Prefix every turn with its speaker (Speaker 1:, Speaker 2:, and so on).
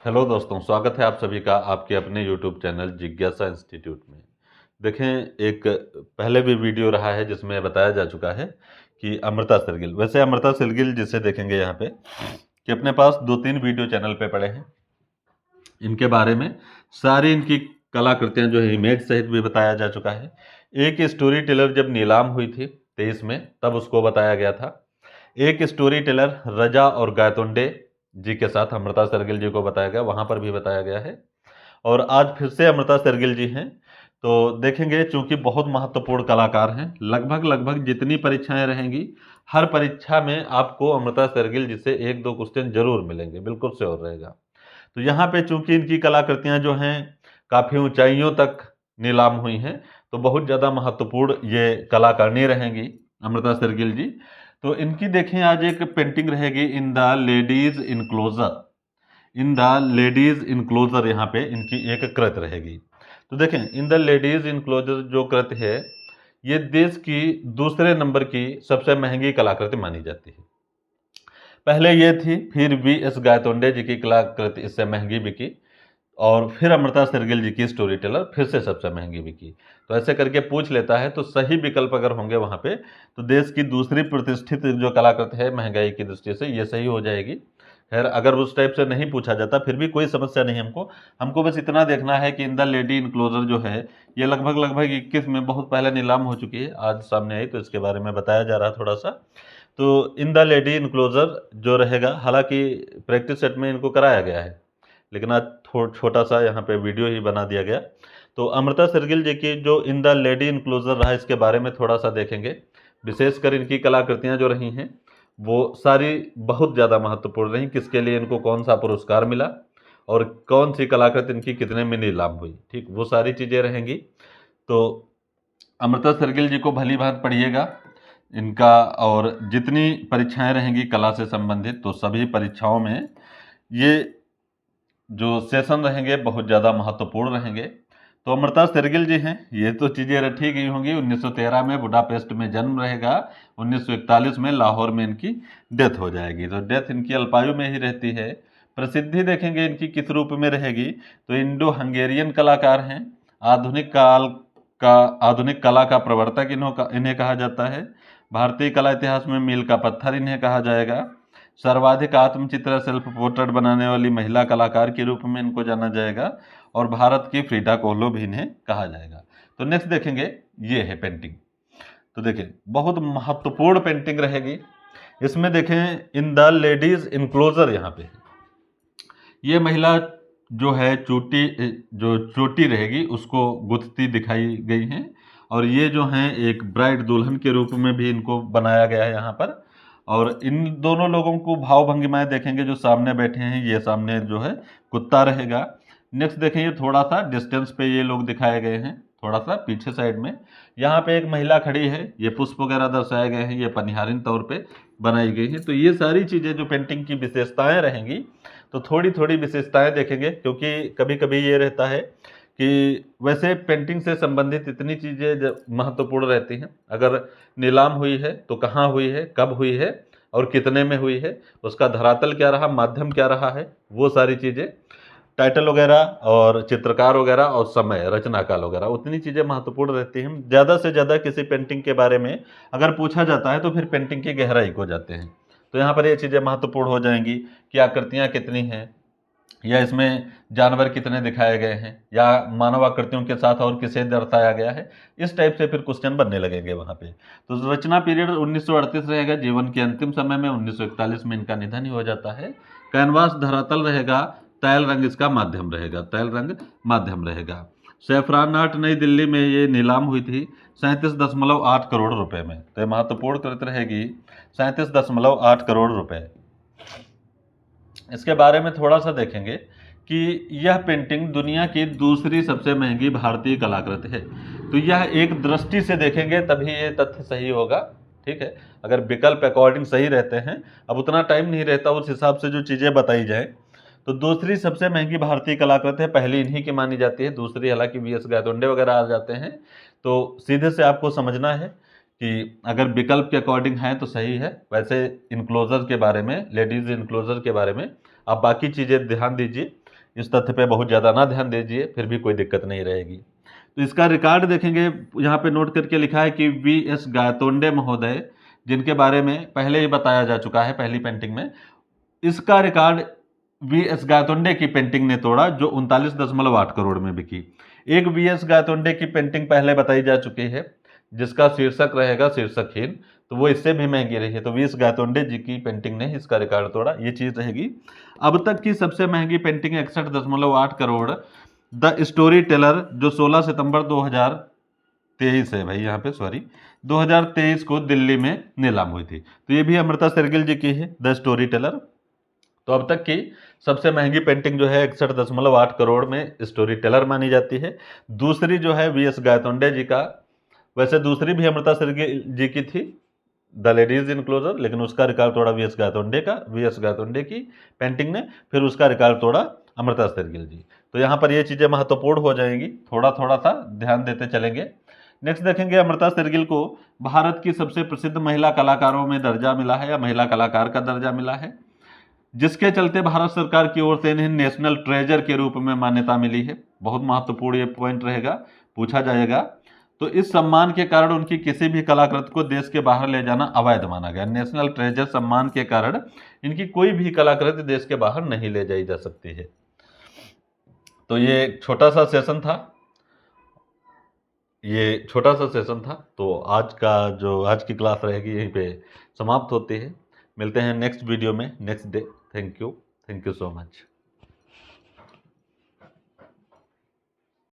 Speaker 1: Hello दोस्तों, स्वागत है आप सभी का आपके अपने यूट्यूब चैनल जिज्ञासा इंस्टीट्यूट में। देखें, एक पहले भी वीडियो रहा है जिसमें बताया जा चुका है कि अमृता शेरगिल, वैसे अमृता शेरगिल जिसे देखेंगे यहाँ पे कि अपने पास 2-3 वीडियो चैनल पे पड़े हैं। इनके बारे में सारी इनकी कलाकृतियाँ जो है इमेज सहित भी बताया जा चुका है। एक स्टोरी टेलर जब नीलाम हुई थी 23 में, तब उसको बताया गया था। एक स्टोरी टेलर रजा और गायतोंडे जी के साथ अमृता शेरगिल जी को बताया गया, वहाँ पर भी बताया गया है। और आज फिर से अमृता शेरगिल जी हैं, तो देखेंगे चूँकि बहुत महत्वपूर्ण कलाकार हैं, लगभग जितनी परीक्षाएँ रहेंगी, हर परीक्षा में आपको अमृता शेरगिल जी से 1-2 क्वेश्चन ज़रूर मिलेंगे, बिल्कुल श्योर रहेगा। तो यहाँ पे चूँकि इनकी कलाकृतियाँ जो हैं काफ़ी ऊँचाइयों तक नीलाम हुई हैं, तो बहुत ज़्यादा महत्वपूर्ण ये कलाकारणी रहेंगी अमृता शेरगिल जी। तो इनकी देखें आज एक पेंटिंग रहेगी in the ladies enclosure. In the ladies enclosure यहाँ पे इनकी एक कृत रहेगी। तो देखें, इन द लेडीज़ इनक्लोज़र जो कृत है, ये देश की दूसरे नंबर की सबसे महंगी कलाकृति मानी जाती है। पहले ये थी, फिर वी.एस. गायतोंडे जी की कलाकृति इससे महंगी बिकी और फिर अमृता शेरगिल जी की स्टोरी टेलर फिर से सबसे महंगी बिकी। तो ऐसे करके पूछ लेता है, तो सही विकल्प अगर होंगे वहाँ पे, तो देश की दूसरी प्रतिष्ठित जो कलाकृति है महंगाई की दृष्टि से, ये सही हो जाएगी। खैर, अगर उस टाइप से नहीं पूछा जाता फिर भी कोई समस्या नहीं हमको। हमको बस इतना देखना है कि इन द लेडी इनक्लोजर जो है, ये लगभग 21 में बहुत पहले नीलाम हो चुकी है, आज सामने आई तो इसके बारे में बताया जा रहा है थोड़ा सा। तो इन द लेडी इनक्लोजर जो रहेगा, हालांकि प्रैक्टिस सेट में इनको कराया गया है, लेकिन आज छोटा सा यहाँ पे वीडियो ही बना दिया गया। तो अमृता शेरगिल जी की जो इन द लेडी इनक्लोजर रहा, इसके बारे में थोड़ा सा देखेंगे। विशेषकर इनकी कलाकृतियाँ जो रही हैं वो सारी बहुत ज़्यादा महत्वपूर्ण रहीं, किसके लिए इनको कौन सा पुरस्कार मिला और कौन सी कलाकृति इनकी कितने में नीलाम हुई, ठीक वो सारी चीज़ें रहेंगी। तो अमृता शेरगिल जी को भली भांति पढ़िएगा इनका, और जितनी परीक्षाएं रहेंगी कला से संबंधित, तो सभी परीक्षाओं में ये जो सेशन रहेंगे बहुत ज़्यादा महत्वपूर्ण रहेंगे। तो अमृता शेरगिल जी हैं, ये तो चीज़ें रटी गई होंगी। 1913 में बुडापेस्ट में जन्म रहेगा, 1941 में लाहौर में इनकी डेथ हो जाएगी। तो डेथ इनकी अल्पायु में ही रहती है। प्रसिद्धि देखेंगे इनकी किस रूप में रहेगी, तो इंडो हंगेरियन कलाकार हैं। आधुनिक कला का प्रवर्तक इन्हें कहा जाता है। भारतीय कला इतिहास में मील का पत्थर इन्हें कहा जाएगा। सर्वाधिक आत्मचित्र सेल्फ पोर्ट्रेट बनाने वाली महिला कलाकार के रूप में इनको जाना जाएगा, और भारत की फ्रीडा कोहलो भी इन्हें कहा जाएगा। तो नेक्स्ट देखेंगे, ये है पेंटिंग। तो देखिए, बहुत महत्वपूर्ण पेंटिंग रहेगी। इसमें देखें इन द लेडीज इनक्लोजर, यहाँ पे ये महिला जो है चोटी रहेगी उसको गुथती दिखाई गई हैं, और ये जो हैं एक ब्राइड दुल्हन के रूप में भी इनको बनाया गया है यहाँ पर। और इन दोनों लोगों को भाव भंगिमाएं देखेंगे, जो सामने बैठे हैं ये सामने जो है कुत्ता रहेगा। नेक्स्ट देखें, ये थोड़ा सा डिस्टेंस पे ये लोग दिखाए गए हैं, थोड़ा सा पीछे साइड में। यहाँ पे एक महिला खड़ी है, ये पुष्प वगैरह दर्शाए गए हैं, ये पनिहारिन तौर पे बनाई गई हैं। तो ये सारी चीज़ें जो पेंटिंग की विशेषताएं रहेंगी, तो थोड़ी थोड़ी विशेषताएं देखेंगे, क्योंकि कभी कभी ये रहता है कि वैसे पेंटिंग से संबंधित इतनी चीज़ें महत्वपूर्ण रहती हैं। अगर नीलाम हुई है तो कहाँ हुई है, कब हुई है और कितने में हुई है, उसका धरातल क्या रहा, माध्यम क्या रहा है, वो सारी चीज़ें, टाइटल वगैरह और चित्रकार वगैरह और समय, रचना काल वगैरह, उतनी चीज़ें महत्वपूर्ण रहती हैं। ज़्यादा से ज़्यादा किसी पेंटिंग के बारे में अगर पूछा जाता है तो फिर पेंटिंग की गहराई को जाते हैं। तो यहाँ पर ये चीज़ें महत्वपूर्ण हो जाएंगी कि आकृतियाँ कितनी हैं, या इसमें जानवर कितने दिखाए गए हैं, या मानव आकृतियों के साथ और किसे दर्शाया गया है। इस टाइप से फिर क्वेश्चन बनने लगेंगे वहाँ पे। तो रचना पीरियड 1938 रहेगा, जीवन के अंतिम समय में 1941 में इनका निधन ही हो जाता है। कैनवास धरातल रहेगा, तैल रंग इसका माध्यम रहेगा, तैल रंग माध्यम रहेगा। सैफरान आर्ट नई दिल्ली में ये नीलाम हुई थी 37.8 करोड़ रुपए में। तो महत्वपूर्ण कृत रहेगी 37.8 करोड़ रुपए। इसके बारे में थोड़ा सा देखेंगे कि यह पेंटिंग दुनिया की दूसरी सबसे महंगी भारतीय कलाकृति है। तो यह एक दृष्टि से देखेंगे तभी ये तथ्य सही होगा, ठीक है। अगर विकल्प अकॉर्डिंग सही रहते हैं, अब उतना टाइम नहीं रहता उस हिसाब से जो चीज़ें बताई जाए। तो दूसरी सबसे महंगी भारतीय कलाकृति है, पहली इन्हीं की मानी जाती है, दूसरी हालांकि वी.एस. गायतोंडे वगैरह आ जाते हैं। तो सीधे से आपको समझना है कि अगर विकल्प के अकॉर्डिंग है तो सही है। वैसे इनक्लोजर के बारे में, लेडीज इनक्लोजर के बारे में आप बाकी चीज़ें ध्यान दीजिए इस तथ्य पे बहुत ज़्यादा ना ध्यान दीजिए, फिर भी कोई दिक्कत नहीं रहेगी। तो इसका रिकॉर्ड देखेंगे, यहाँ पे नोट करके लिखा है कि वी.एस. गायतोंडे महोदय, जिनके बारे में पहले ही बताया जा चुका है पहली पेंटिंग में, इसका रिकॉर्ड वी.एस. गायतोंडे की पेंटिंग ने तोड़ा, जो 39.8 करोड़ में बिकी। एक वी.एस. गायतोंडे की पेंटिंग पहले बताई जा चुकी है, जिसका शीर्षक रहेगा शीर्षकहीन, तो वो इससे भी महंगी रही है। तो वी.एस. गायतोंडे जी की पेंटिंग ने इसका रिकॉर्ड तोड़ा, ये चीज़ रहेगी। अब तक की सबसे महंगी painting 61.8 crore, the story teller, जो 16 सितंबर 2023 है भाई, यहाँ पे सॉरी, 2023 को दिल्ली में नीलाम हुई थी। तो ये भी अमृता शेरगिल जी की है, द स्टोरी टेलर। तो अब तक की सबसे महंगी पेंटिंग जो है 61.8 करोड़ में स्टोरी टेलर मानी जाती है। दूसरी जो है वी.एस. गायतोंडे जी का, वैसे दूसरी भी अमृता शेरगिल जी की थी, द लेडीज इनक्लोजर, लेकिन उसका रिकॉर्ड तोड़ा वी.एस. गायतोंडे की पेंटिंग ने, फिर उसका रिकॉर्ड तोड़ा अमृता शेरगिल जी। तो यहाँ पर ये चीज़ें महत्वपूर्ण हो जाएंगी, थोड़ा थोड़ा सा ध्यान देते चलेंगे। नेक्स्ट देखेंगे, अमृता शेरगिल को भारत की सबसे प्रसिद्ध महिला कलाकारों में दर्जा मिला है, या महिला कलाकार का दर्जा मिला है, जिसके चलते भारत सरकार की ओर से इन्हें नेशनल ट्रेजर के रूप में मान्यता मिली है। बहुत महत्वपूर्ण ये पॉइंट रहेगा, पूछा जाएगा। तो इस सम्मान के कारण उनकी किसी भी कलाकृति को देश के बाहर ले जाना अवैध माना गया। नेशनल ट्रेजर सम्मान के कारण इनकी कोई भी कलाकृति देश के बाहर नहीं ले जाई जा सकती है। तो ये छोटा सा सेशन था, तो आज की क्लास रहेगी यहीं पे समाप्त होती है। मिलते हैं नेक्स्ट वीडियो में next day. Thank you so much.